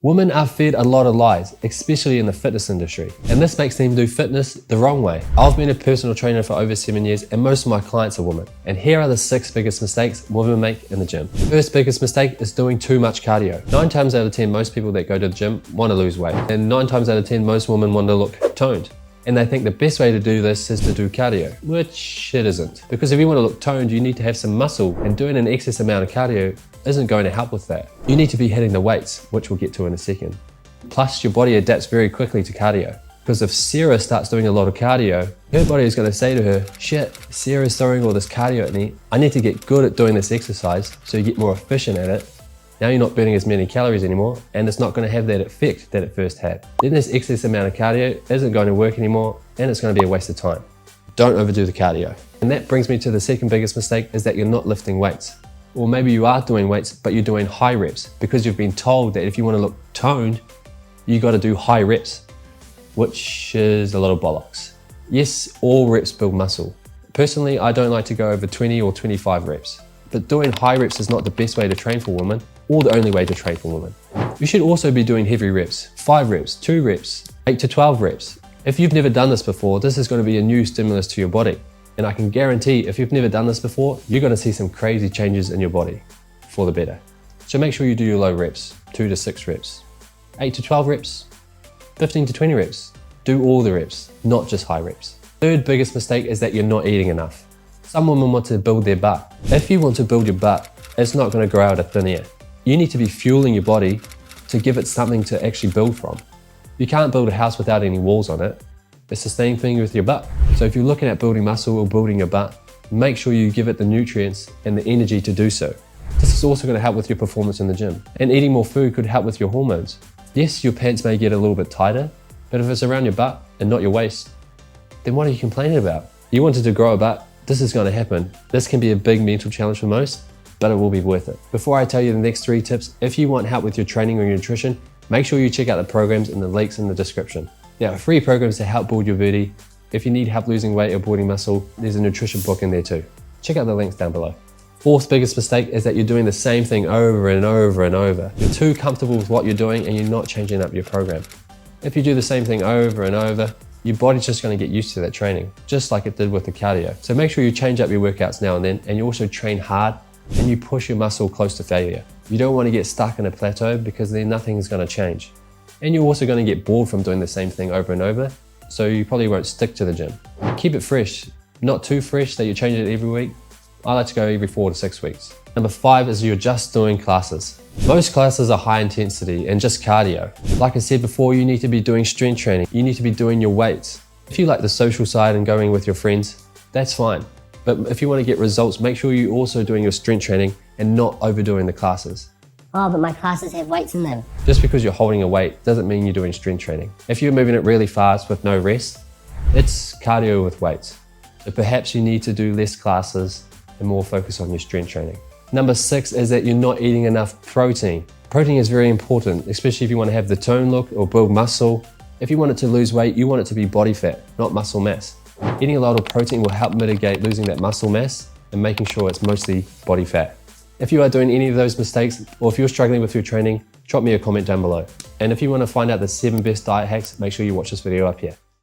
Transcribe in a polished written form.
Women are fed a lot of lies, especially in the fitness industry, and this makes them do fitness the wrong way. I've been a personal trainer for over 7 years and most of my clients are women. And here are the 6 biggest mistakes women make in the gym. First biggest mistake is doing too much cardio. 9 times out of 10, most people that go to the gym want to lose weight. And 9 times out of 10, most women want to look toned. And they think the best way to do this is to do cardio, which it isn't. Because if you want to look toned, you need to have some muscle, and doing an excess amount of cardio isn't going to help with that. You need to be hitting the weights, which we'll get to in a second. Plus, your body adapts very quickly to cardio. Because if Sarah starts doing a lot of cardio, her body is going to say to her, shit, Sarah's throwing all this cardio at me. I need to get good at doing this exercise so you get more efficient at it. Now you're not burning as many calories anymore, and it's not going to have that effect that it first had. Then this excess amount of cardio isn't going to work anymore, and it's going to be a waste of time. Don't overdo the cardio. And that brings me to the second biggest mistake, is that you're not lifting weights. Or maybe you are doing weights, but you're doing high reps because you've been told that if you want to look toned, you got to do high reps, which is a lot of bollocks. Yes, all reps build muscle. Personally, I don't like to go over 20 or 25 reps. But doing high reps is not the best way to train for women, or the only way to train for women. You should also be doing heavy reps, 5 reps, 2 reps, 8 to 12 reps. If you've never done this before, this is going to be a new stimulus to your body. And I can guarantee if you've never done this before, you're going to see some crazy changes in your body for the better. So make sure you do your low reps, 2 to 6 reps, 8 to 12 reps, 15 to 20 reps. Do all the reps, not just high reps. Third biggest mistake is that you're not eating enough. Some women want to build their butt. If you want to build your butt, it's not going to grow out of thin air. You need to be fueling your body to give it something to actually build from. You can't build a house without any walls on it. It's the same thing with your butt. So if you're looking at building muscle or building your butt, make sure you give it the nutrients and the energy to do so. This is also going to help with your performance in the gym. And eating more food could help with your hormones. Yes, your pants may get a little bit tighter, but if it's around your butt and not your waist, then what are you complaining about? You wanted to grow a butt. This is going to happen. This can be a big mental challenge for most, but it will be worth it. Before I tell you the next 3 tips, if you want help with your training or your nutrition, make sure you check out the programs and the links in the description. There are free programs to help build your booty. If you need help losing weight or building muscle, there's a nutrition book in there too. Check out the links down below. Fourth biggest mistake is that you're doing the same thing over and over and over. You're too comfortable with what you're doing and you're not changing up your program. If you do the same thing over and over, your body's just going to get used to that training, just like it did with the cardio. So make sure you change up your workouts now and then, and you also train hard and you push your muscle close to failure. You don't want to get stuck in a plateau because then nothing is going to change. And you're also going to get bored from doing the same thing over and over, so you probably won't stick to the gym. Keep it fresh, not too fresh that you change it every week. I like to go every 4 to 6 weeks. Number 5 is you're just doing classes. Most classes are high intensity and just cardio. Like I said before, you need to be doing strength training. You need to be doing your weights. If you like the social side and going with your friends, that's fine. But if you want to get results, make sure you're also doing your strength training and not overdoing the classes. Oh, but my classes have weights in them. Just because you're holding a weight doesn't mean you're doing strength training. If you're moving it really fast with no rest, it's cardio with weights. So perhaps you need to do less classes and more focus on your strength training. Number 6 is that you're not eating enough protein. Protein is very important, especially if you want to have the tone look or build muscle. If you want it to lose weight, you want it to be body fat, not muscle mass. Eating a lot of protein will help mitigate losing that muscle mass and making sure it's mostly body fat. If you are doing any of those mistakes, or if you're struggling with your training, drop me a comment down below. And if you want to find out the 7 best diet hacks, make sure you watch this video up here.